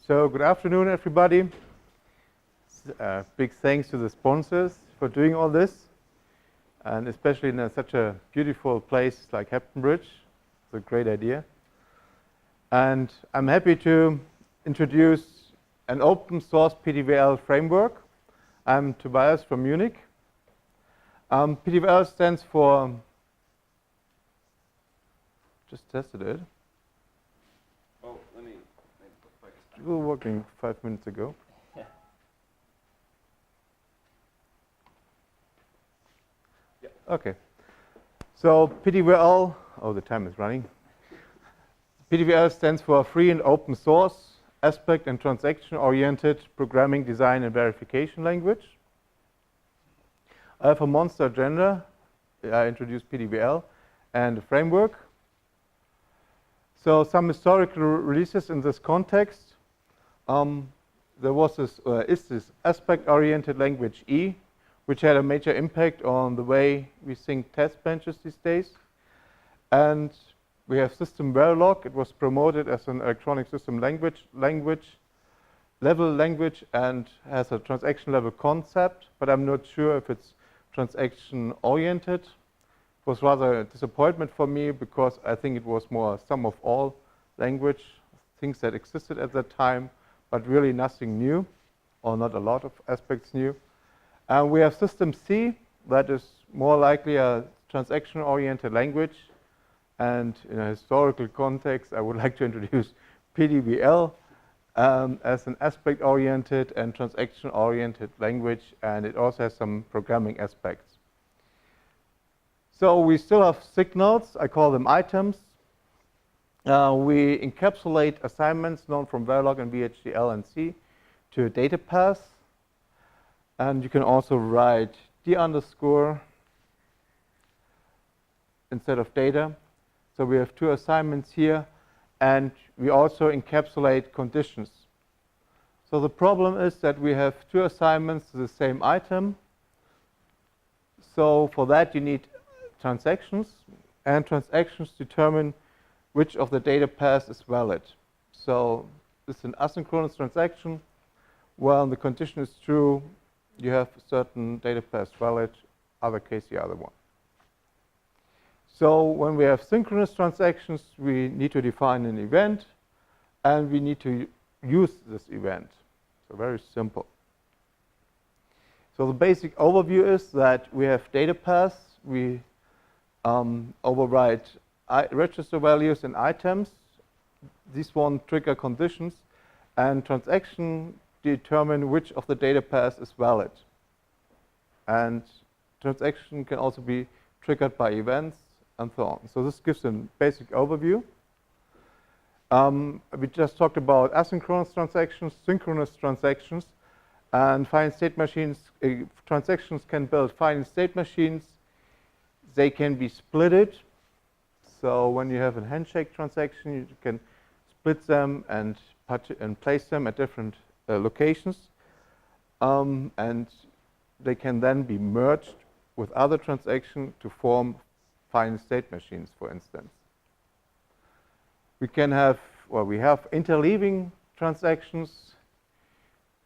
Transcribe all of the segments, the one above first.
So good afternoon, everybody. Big thanks to the sponsors for doing all this, and especially in such a beautiful place like Hampton Bridge. It's a great idea. And I'm happy to introduce an open source PDVL framework. I'm Tobias from Munich. PDVL stands for, just tested it. Oh, let me We were working 5 minutes ago. Yeah. Yep. Okay. So PDVL, oh, the time is running. PDVL stands for Free and Open Source Aspect and Transaction-Oriented Programming Design and Verification Language. I have a monster agenda. I introduced PDVL and the framework. So some historical releases in this context. There was this aspect-oriented language E, which had a major impact on the way we think test benches these days. And we have System Verilog. It was promoted as an electronic system level language and has a transaction level concept, but I'm not sure if it's transaction-oriented. It was rather a disappointment for me because I think it was more sum of all language, things that existed at that time, but really nothing new, or not a lot of aspects new. And we have System C, that is more likely a transaction-oriented language. And in a historical context, I would like to introduce PDVL as an aspect-oriented and transaction-oriented language, and it also has some programming aspects. So we still have signals. I call them items. We encapsulate assignments known from Verilog and VHDL and C to a data path. And you can also write D underscore instead of data. So we have two assignments here. And we also encapsulate conditions. So the problem is that we have two assignments to the same item. So for that, you need transactions. And transactions determine which of the data paths is valid. So this is an asynchronous transaction. Well, the condition is true. You have a certain data path valid. Other case, the other one. So when we have synchronous transactions, we need to define an event, and we need to use this event. So very simple. So the basic overview is that we have data paths. We override register values and items. These one trigger conditions, and transaction determine which of the data paths is valid. And transaction can also be triggered by events and so on. So this gives a basic overview. We just talked about asynchronous transactions, synchronous transactions, and finite state machines. Transactions can build finite state machines. They can be splitted. So when you have a handshake transaction, you can split them and place them at different locations. And they can then be merged with other transactions to form finite state machines, for instance. We can have, well, we have interleaving transactions.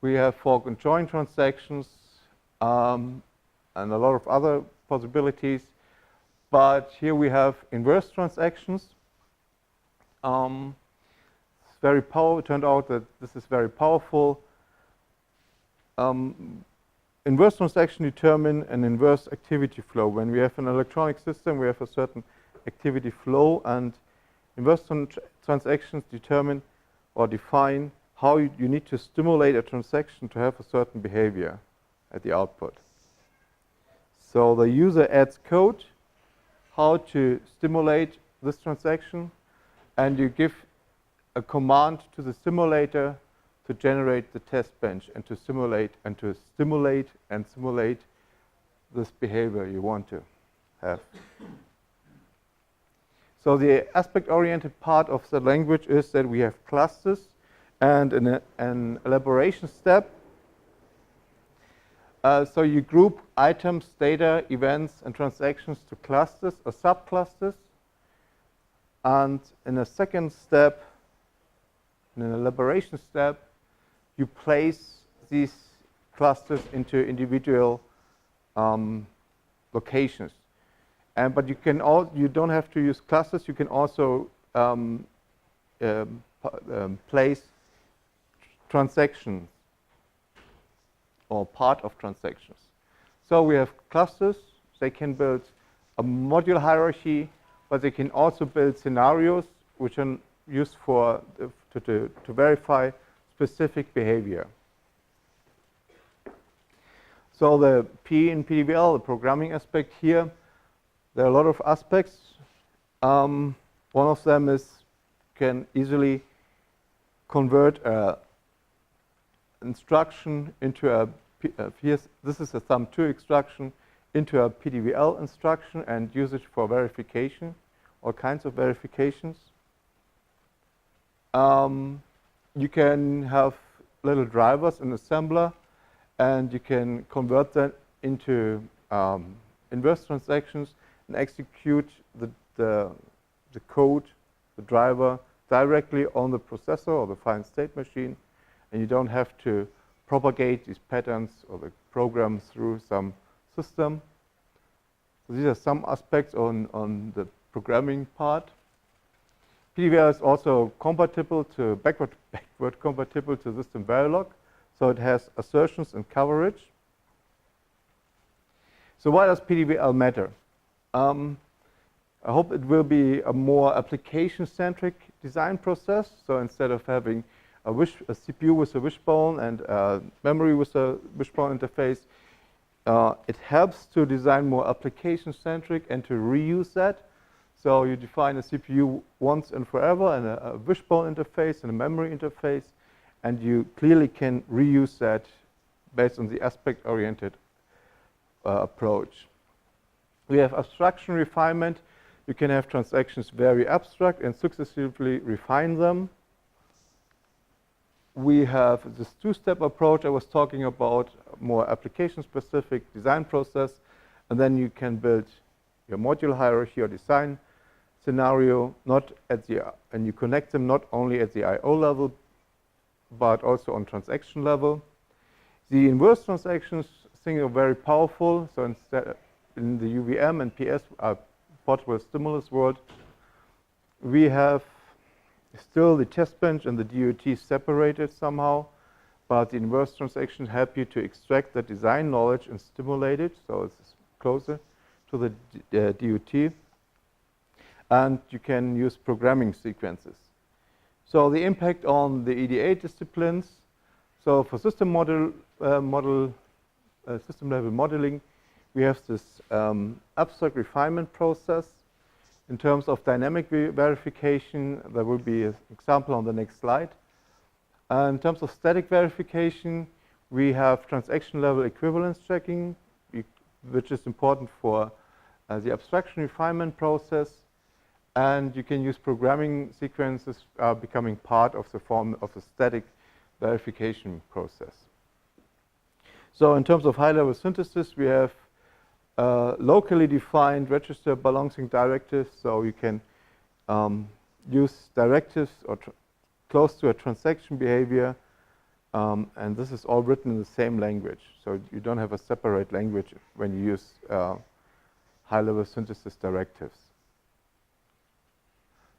We have fork and join transactions, and a lot of other possibilities. But here we have inverse transactions. It's very powerful. It turned out that this is very powerful. Inverse transaction determine an inverse activity flow. When we have an electronic system, we have a certain activity flow, and inverse transactions determine or define how you need to stimulate a transaction to have a certain behavior at the output. So the user adds code how to stimulate this transaction, and you give a command to the simulator to generate the test bench and to simulate this behavior you want to have. So the aspect-oriented part of the language is that we have clusters and an elaboration step. So you group items, data, events, and transactions to clusters or subclusters. And in a second step, in an elaboration step, you place these clusters into individual locations. But you don't have to use clusters. You can also place transactions or part of transactions. So we have clusters. They can build a module hierarchy, but they can also build scenarios which are used for to verify specific behavior. So the P in PDVL, the programming aspect here, there are a lot of aspects. One of them is can easily convert an instruction into a this is a thumb2 instruction into a PDVL instruction and use it for verification, all kinds of verifications. You can have little drivers in assembler, and you can convert them into inverse transactions and execute the code, the driver, directly on the processor or the final state machine, and you don't have to propagate these patterns or the program through some system. So these are some aspects on the programming part. PDVL is also compatible to backward compatible to System Verilog, so it has assertions and coverage. So why does PDVL matter? I hope it will be a more application-centric design process. So instead of having a CPU with a wishbone and a memory with a wishbone interface, it helps to design more application-centric and to reuse that. So you define a CPU once and forever and a wishbone interface and a memory interface, and you clearly can reuse that based on the aspect-oriented approach. We have abstraction refinement. You can have transactions very abstract and successively refine them. We have this two-step approach I was talking about, more application-specific design process, and then you can build your module hierarchy or design scenario, and you connect them not only at the I/O level, but also on transaction level. The inverse transactions thing are very powerful. So instead, in the UVM and PS portable stimulus world, we have still the test bench and the DUT separated somehow, but the inverse transactions help you to extract the design knowledge and stimulate it, so it's closer to the DUT. And you can use programming sequences. So the impact on the EDA disciplines. So for system system level modeling, we have this abstract refinement process. In terms of dynamic verification, there will be an example on the next slide. In terms of static verification, we have transaction level equivalence checking, which is important for the abstraction refinement process. And you can use programming sequences becoming part of the form of the static verification process. So in terms of high-level synthesis, we have locally defined register balancing directives, so you can use directives or close to a transaction behavior, and this is all written in the same language. So you don't have a separate language when you use high-level synthesis directives.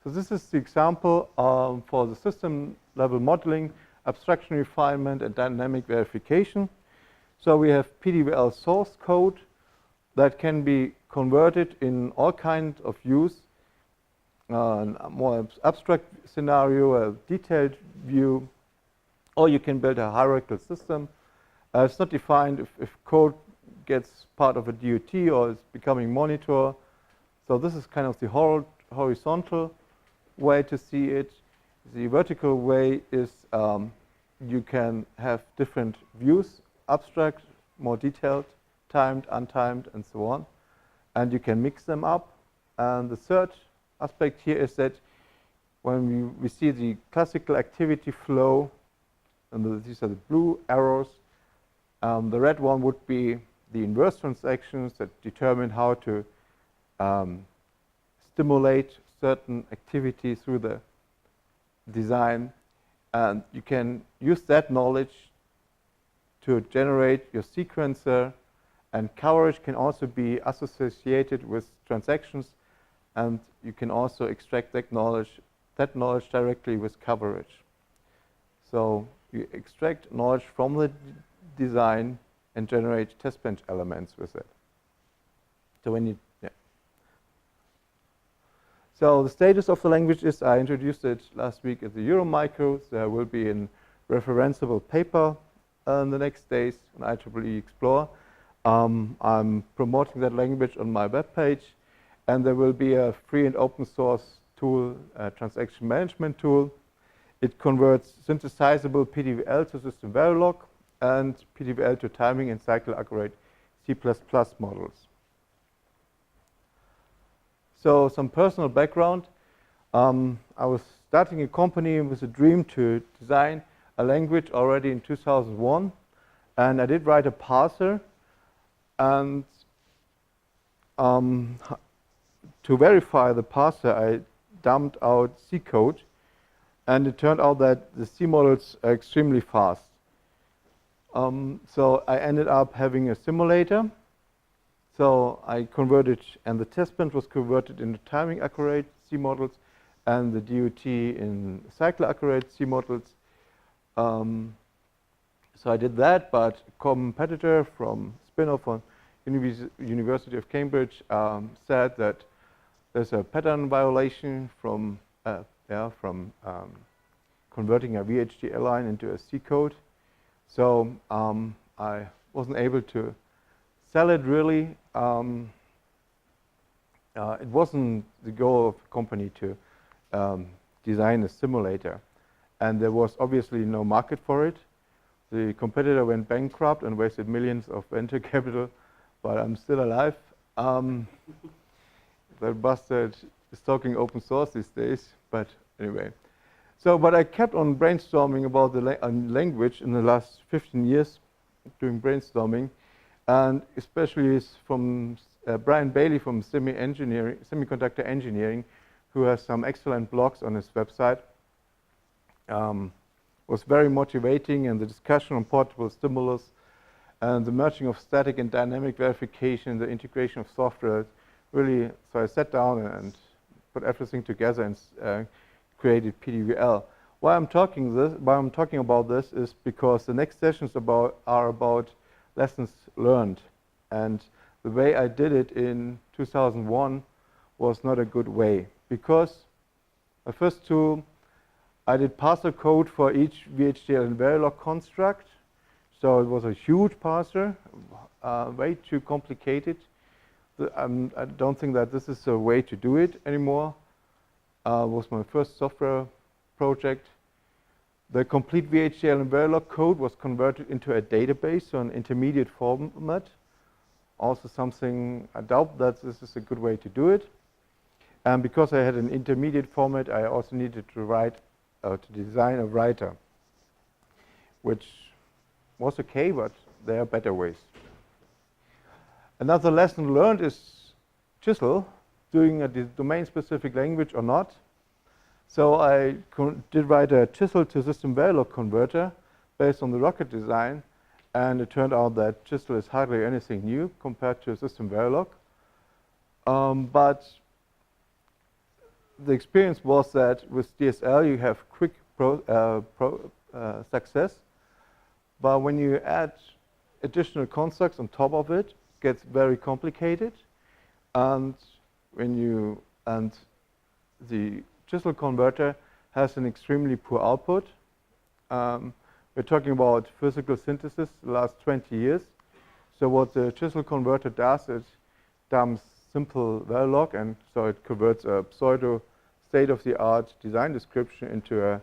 So this is the example for the system-level modeling, abstraction refinement, and dynamic verification. So we have PDVL source code that can be converted in all kinds of use, a more abstract scenario, a detailed view, or you can build a hierarchical system. It's not defined if code gets part of a DUT or is becoming monitor. So this is kind of the horizontal way to see it. The vertical way is you can have different views, abstract, more detailed, timed, untimed, and so on. And you can mix them up. And the third aspect here is that when we see the classical activity flow, and these are the blue arrows, the red one would be the inverse transactions that determine how to stimulate certain activity through the design. And you can use that knowledge to generate your sequencer, and coverage can also be associated with transactions, and you can also extract that knowledge directly with coverage. So you extract knowledge from the design and generate test bench elements with it. So when you, yeah. So the status of the language is, I introduced it last week at the Euromicro. There will be a referenceable paper in the next days on IEEE Explore. I'm promoting that language on my webpage, and there will be a free and open source tool, a transaction management tool. It converts synthesizable PDVL to system Verilog and PDVL to timing and cycle accurate C++ models. So some personal background. I was starting a company with a dream to design a language already in 2001, and I did write a parser, and to verify the parser I dumped out C code, and it turned out that the C models are extremely fast. So I ended up having a simulator. So I converted, and the test bench was converted into timing accurate C models, and the DUT in cycle accurate C models. So I did that, but a competitor from spin-off from University of Cambridge said that there's a pattern violation from converting a VHDL line into a C code. So I wasn't able to sell it really. It wasn't the goal of the company to design a simulator, and there was obviously no market for it. The competitor went bankrupt and wasted millions of venture capital, but I'm still alive. That bastard is talking open source these days, but anyway. So, but I kept on brainstorming about the language in the last 15 years, doing brainstorming, and especially from Brian Bailey from Semiconductor Engineering, who has some excellent blogs on his website. Was very motivating, and the discussion on portable stimulus and the merging of static and dynamic verification, the integration of software, really, so I sat down and put everything together and created PDVL. Why I'm talking about this is because the next sessions are about lessons learned, and the way I did it in 2001 was not a good way, because the first two, I did parser code for each VHDL and Verilog construct. So it was a huge parser, way too complicated. I don't think that this is a way to do it anymore. It was my first software project. The complete VHDL and Verilog code was converted into a database, so an intermediate format. Also something, I doubt that this is a good way to do it. And because I had an intermediate format, I also needed to design a writer, which was okay, but there are better ways. Another lesson learned is Chisel, doing a domain-specific language or not. So I did write a Chisel to system Verilog converter based on the Rocket design, and it turned out that Chisel is hardly anything new compared to system Verilog. But the experience was that with DSL you have quick success, but when you add additional constructs on top of it, it gets very complicated, and the Chisel converter has an extremely poor output. We're talking about physical synthesis the last 20 years. So what the Chisel converter does is dumps simple Verilog, and so it converts a pseudo state-of-the-art design description into a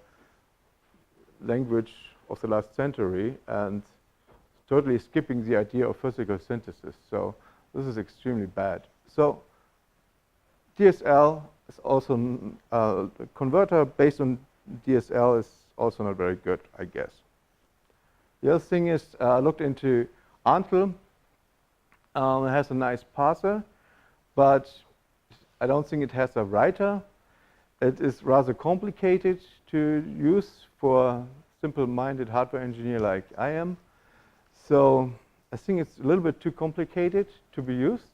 language of the last century, and totally skipping the idea of physical synthesis. So this is extremely bad. So DSL is also, a converter based on DSL is also not very good, I guess. The other thing is, I looked into Antle. It has a nice parser, but I don't think it has a writer. It is rather complicated to use for a simple-minded hardware engineer like I am. So I think it's a little bit too complicated to be used.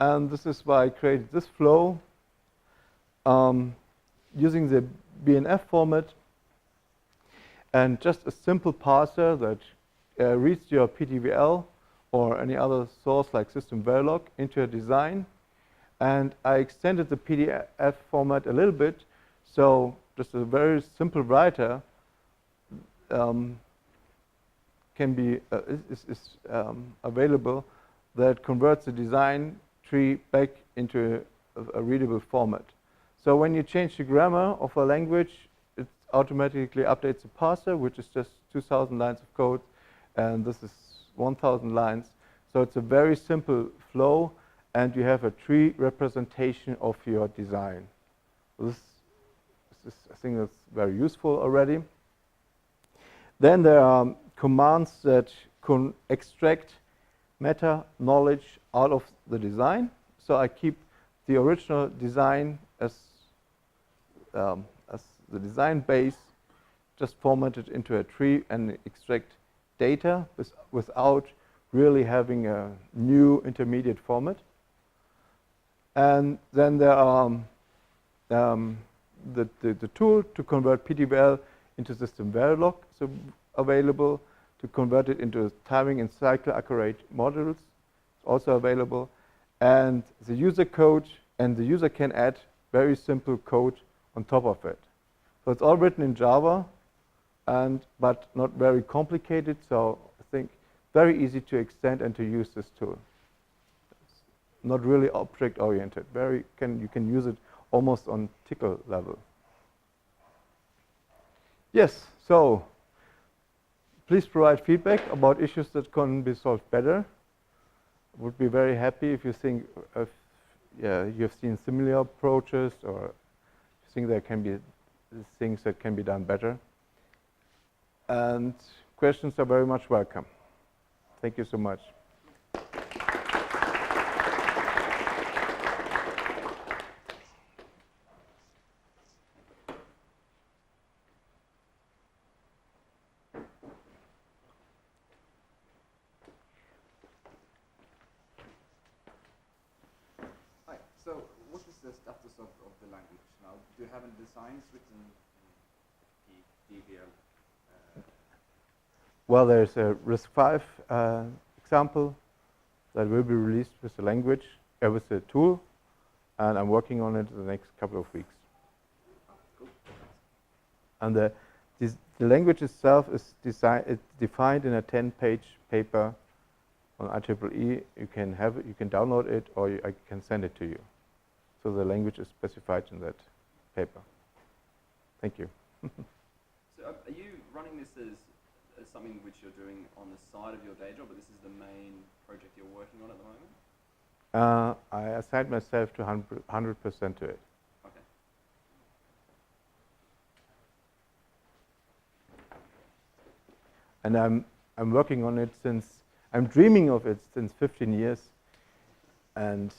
And this is why I created this flow using the BNF format and just a simple parser that reads your PTVL or any other source like System Verilog into a design. And I extended the PDF format a little bit, so just a very simple writer can be is available that converts the design tree back into a readable format. So when you change the grammar of a language, it automatically updates the parser, which is just 2,000 lines of code, and this is 1,000 lines. So it's a very simple flow, and you have a tree representation of your design. This is, I think that's very useful already. Then there are commands that can extract meta knowledge out of the design. So I keep the original design as the design base, just formatted into a tree and extract data without really having a new intermediate format. And then there are the tool to convert PTVL into System Verilog, so available to convert it into timing and cycle accurate modules, also available. And the user code, and the user can add very simple code on top of it. So it's all written in Java, but not very complicated. So I think very easy to extend and to use this tool. It's not really object oriented. You can use it almost on tickle level. Yes. So please provide feedback about issues that can be solved better. Would be very happy if you think you've seen similar approaches, or you think there can be things that can be done better. And questions are very much welcome. Thank you so much. So what is the status of the language now? Do you have any designs written in PTVL? Well, there's a RISC-V example that will be released with the language, with the tool, and I'm working on it in the next couple of weeks. Cool. And the language itself is defined in a 10-page paper on IEEE. You can have it, you can download it, or I can send it to you. So the language is specified in that paper. Thank you. So are you running this as something which you're doing on the side of your day job, but this is the main project you're working on at the moment? I assigned myself to 100% to it. Okay. And I'm working on it I'm dreaming of it since 15 years, and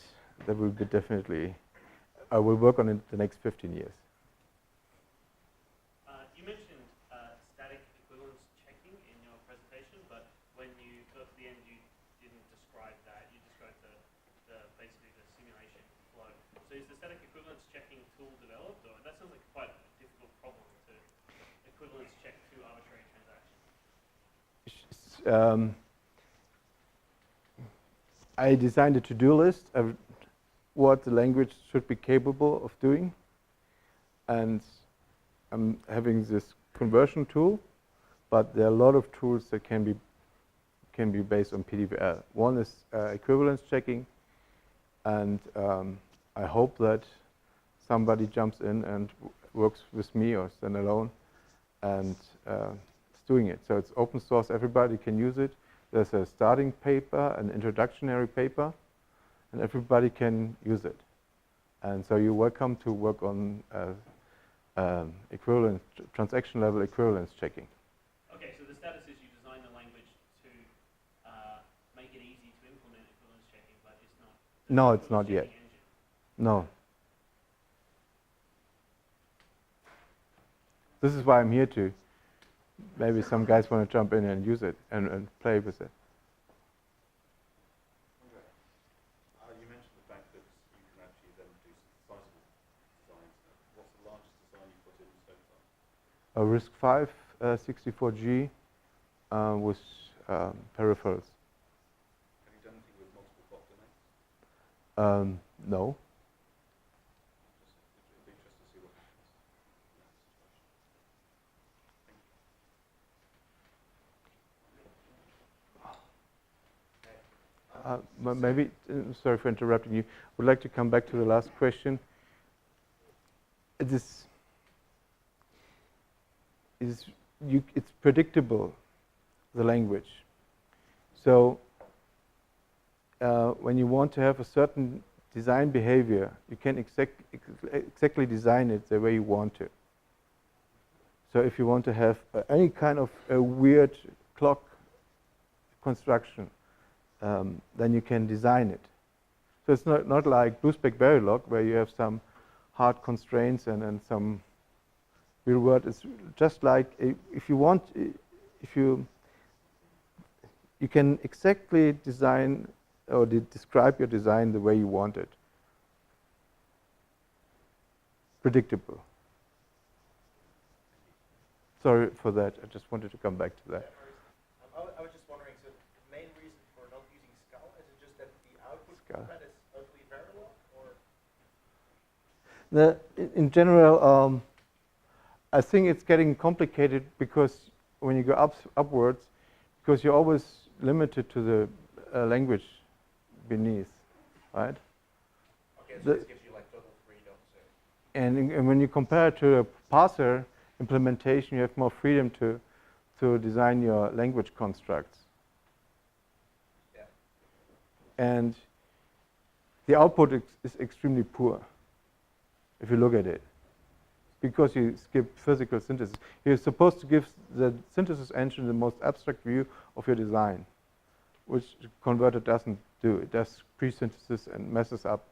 that will be definitely, I will work on it the next 15 years. You mentioned static equivalence checking in your presentation, but when you got to the end, you didn't describe that. You described basically the simulation flow. So is the static equivalence checking tool developed, or that sounds like quite a difficult problem to equivalence check two arbitrary transactions? I designed a to-do list of what the language should be capable of doing, and I'm having this conversion tool, but there are a lot of tools that can be based on PTVL. One is equivalence checking, and I hope that somebody jumps in and works with me or stand alone and is doing it. So it's open source, everybody can use it. There's a starting paper, an introductory paper, and everybody can use it. And so you're welcome to work on equivalence, transaction level equivalence checking. Okay, so the status is you design the language to make it easy to implement equivalence checking, but it's not. No, it's not yet. Engine. No. This is why I'm here to. Maybe some guys want to jump in and use it and play with it. You mentioned the fact that you can actually then do sizable designs. What's the largest design you put in so far? A RISC-V 64G with peripherals. Have you done anything with multiple plot domains? No. It'd be interesting to see what happens in that situation. Maybe, sorry for interrupting you, would like to come back to the last question. It's predictable, the language. So when you want to have a certain design behavior, you can exactly design it the way you want to. So if you want to have any kind of a weird clock construction, then you can design it. So it's not like BlueSpec Verilog, where you have some hard constraints and some real world. It's just like if you can exactly design or describe your design the way you want it. Predictable. Sorry for that. I just wanted to come back to that. I was just wondering, so the main reason for not using Scala, is it just that the output format is ugly Verilog, or? In general, I think it's getting complicated because when you go upwards, because you're always limited to the language beneath, right? Okay, so this gives you like total freedom. So. And when you compare it to a parser implementation, you have more freedom to design your language constructs. Yeah. And the output is extremely poor, if you look at it, because you skip physical synthesis. You're supposed to give the synthesis engine the most abstract view of your design, which Converter doesn't do. It does pre-synthesis and messes up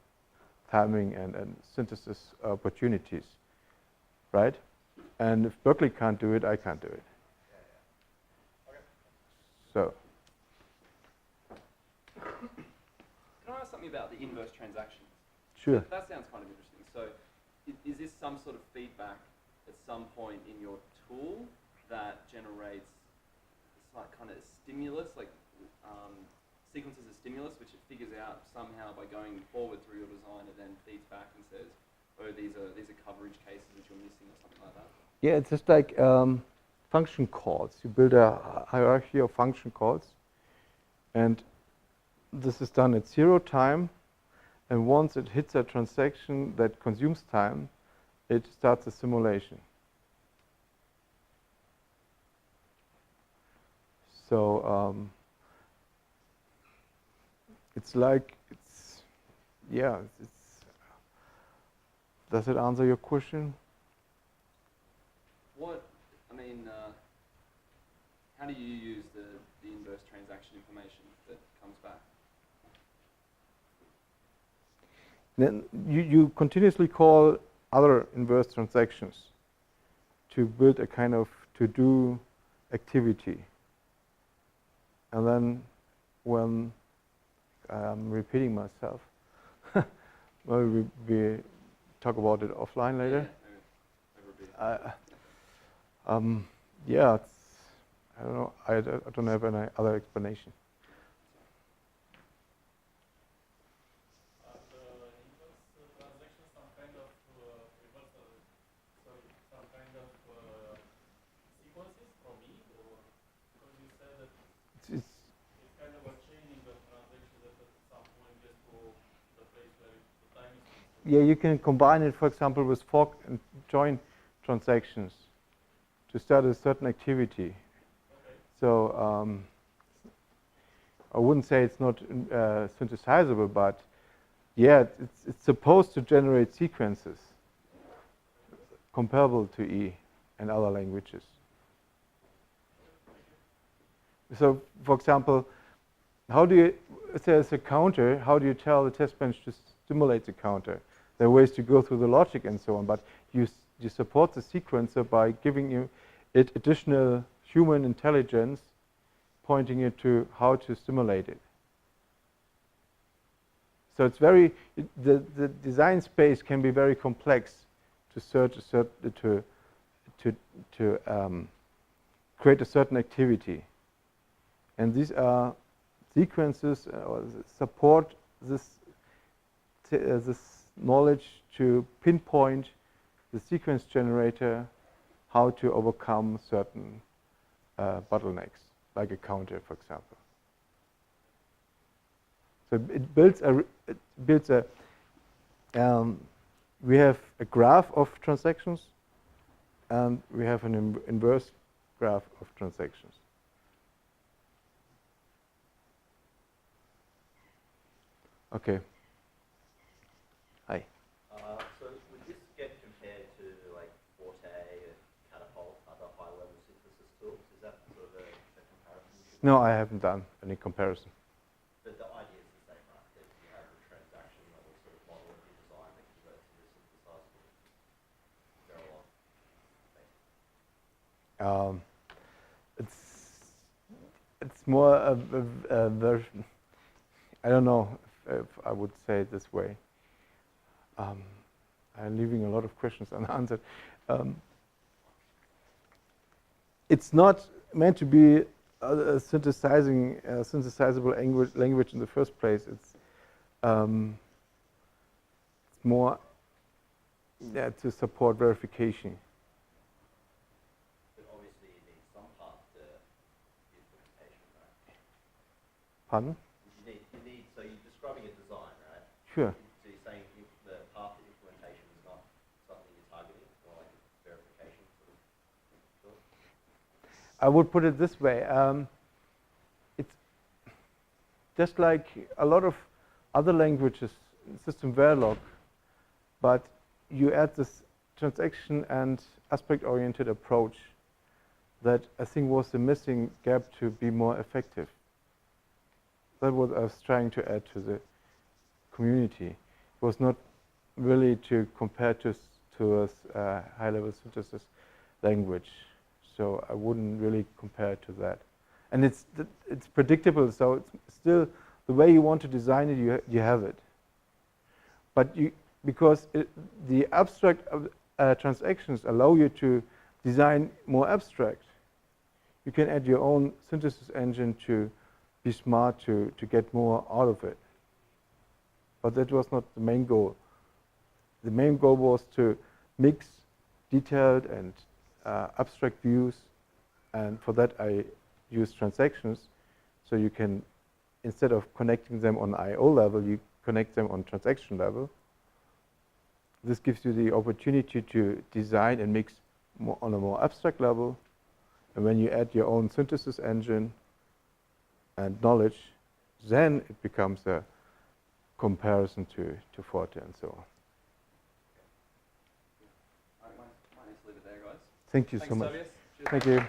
timing and synthesis opportunities, right? And if Berkeley can't do it, I can't do it. Okay. So. Can I ask something about the inverse transactions? Sure. That sounds kind of interesting. So is this some sort of feedback at some point in your tool that generates it's like kind of stimulus, like sequences of stimulus, which it figures out somehow by going forward through your design, and then feeds back and says, oh, these are coverage cases that you're missing, or something like that? Yeah, it's just like function calls. You build a hierarchy of function calls, and this is done at 0 time. And once it hits a transaction that consumes time, it starts a simulation. So it's like does it answer your question? How do you use the inverse transaction information that comes back? Then you continuously call other inverse transactions to build a kind of to-do activity. And then when I'm repeating myself, maybe we talk about it offline later. Yeah, I don't know. I don't have any other explanation. Yeah, you can combine it, for example, with fork and join transactions to start a certain activity. Okay. So I wouldn't say it's not synthesizable, but yeah, it's supposed to generate sequences comparable to E and other languages. So, for example, how do you, if there's a counter, how do you tell the test bench to stimulate the counter? There are ways to go through the logic and so on, but you you support the sequencer by giving it additional human intelligence, pointing it to how to stimulate it. So it's very, the design space can be very complex to create a certain activity. And these are sequences or support this knowledge to pinpoint the sequence generator how to overcome certain bottlenecks, like a counter, for example. So it builds a we have a graph of transactions, and we have an inverse graph of transactions. Okay. Hi. So would this get compared to like Forte and Catapult, other high-level synthesis tools? Is that sort of a comparison? No, I haven't done any comparison. But the idea is the same, right? That you have a transaction level sort of model of your design that converts into synthesizable Verilog. It's more a version. I don't know if I would say it this way. I'm leaving a lot of questions unanswered. It's not meant to be a synthesizable language in the first place. It's more to support verification. But obviously you need some path to implementation, right? Pardon? So you're describing a design, right? Sure. So you're saying the path to implementation is not something you're targeting, more like verification sort of tool? I would put it this way. It's just like a lot of other languages, System Verilog, but you add this transaction and aspect-oriented approach that I think was the missing gap to be more effective. That was I was trying to add to the community. It was not really to compare to a high-level synthesis language. So I wouldn't really compare it to that. And it's predictable, so it's still the way you want to design it, you have it. But because the abstract transactions allow you to design more abstract, you can add your own synthesis engine to be smart to get more out of it. But that was not the main goal. The main goal was to mix detailed and abstract views, and for that I use transactions, so you can, instead of connecting them on I/O level, you connect them on transaction level. This gives you the opportunity to design and mix more on a more abstract level, and when you add your own synthesis engine and knowledge, then it becomes a comparison to Forte and so on. Might need to leave it there, guys. Thank you Thanks, so much. Tobias. Cheers. Thank you.